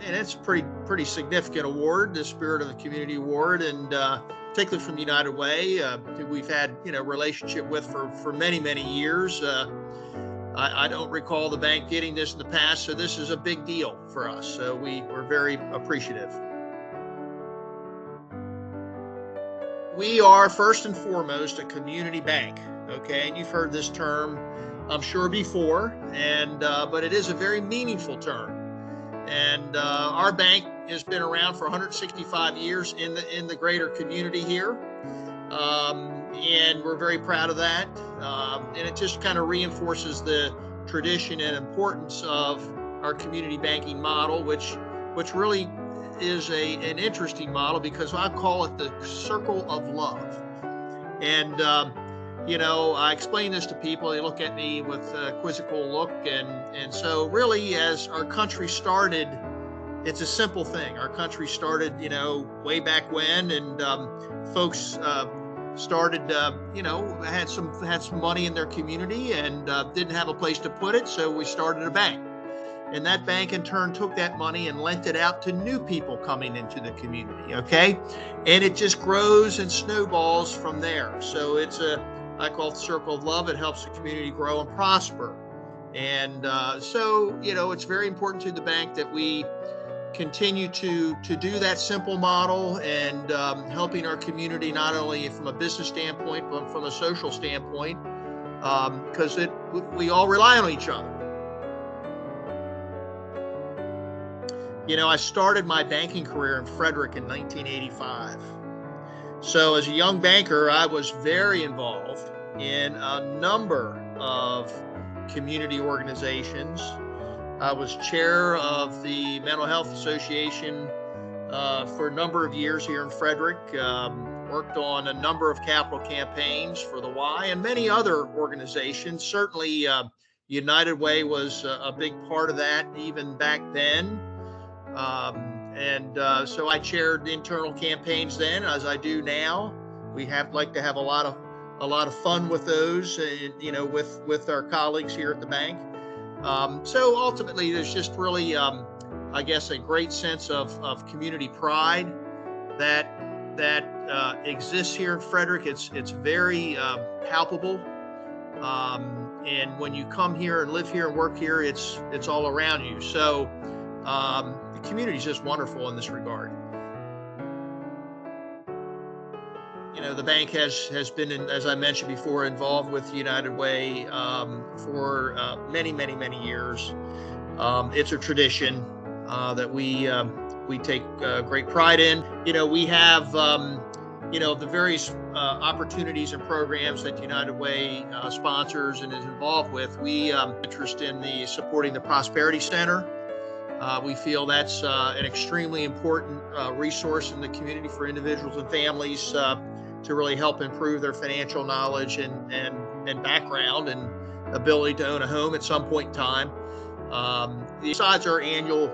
and it's a pretty significant award, the Spirit of the Community Award, and particularly from United Way, who we've had relationship with for many years. I don't recall the bank getting this in the past, so this is a big deal for us. So we're very appreciative. We are first and foremost a community bank, okay? And you've heard this term, I'm sure, before, and but it is a very meaningful term. And our bank has been around for 165 years in the greater community here, and we're very proud of that. And it just kind of reinforces the tradition and importance of our community banking model, which really is an interesting model, because I call it the circle of love. And I explain this to people. They look at me with a quizzical look, and so really, as our country started, it's a simple thing. Our country started, way back when, and folks started, had some money in their community and didn't have a place to put it, so we started a bank. And that bank in turn took that money and lent it out to new people coming into the community, okay? And it just grows and snowballs from there. So I call it the circle of love. It helps the community grow and prosper. And so it's very important to the bank that we continue to do that simple model, and helping our community not only from a business standpoint, but from a social standpoint, because we all rely on each other. I started my banking career in Frederick in 1985. So as a young banker, I was very involved in a number of community organizations. I was chair of the Mental Health Association for a number of years here in Frederick. Worked on a number of capital campaigns for the Y and many other organizations. Certainly United Way was a big part of that even back then. So I chaired the internal campaigns then, as I do now. We like to have a lot of fun with those, with our colleagues here at the bank. So ultimately, there's just really, I guess, a great sense of community pride that exists here in Frederick. It's very palpable, and when you come here and live here and work here, it's all around you. So the community is just wonderful in this regard. The bank has been, as I mentioned before, involved with United Way for many years. It's a tradition that we take great pride in. We have the various opportunities and programs that United Way sponsors and is involved with. We interest in supporting the Prosperity Center. We feel that's an extremely important resource in the community for individuals and families to really help improve their financial knowledge and background and ability to own a home at some point in time. Besides our annual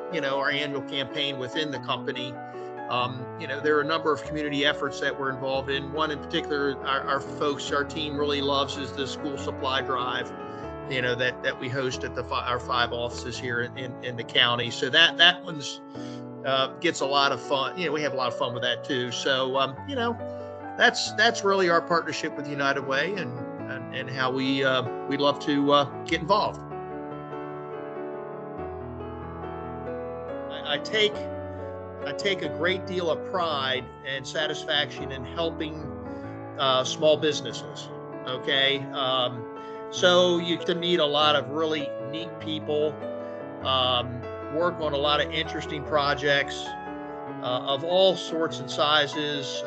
campaign within the company, there are a number of community efforts that we're involved in. One in particular, our team really loves, is the school supply drive, that we host at our 5 offices here in the county. So that one's gets a lot of fun. We have a lot of fun with that too. So that's really our partnership with United Way and how we'd love to get involved. I take a great deal of pride and satisfaction in helping small businesses. Okay. So you can meet a lot of really neat people, work on a lot of interesting projects of all sorts and sizes.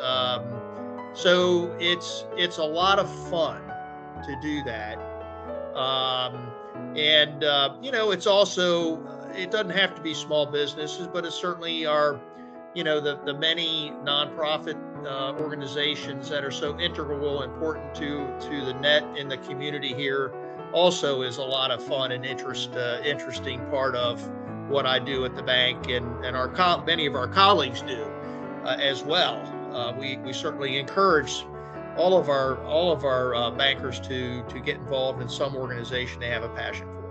So it's a lot of fun to do that. It's also, it doesn't have to be small businesses, but it's certainly our, the many nonprofit organizations that are so integral and important to the net in the community here. Also is a lot of fun and interesting part of what I do at the bank, and many of our colleagues do as well. We certainly encourage all of our bankers to get involved in some organization they have a passion for.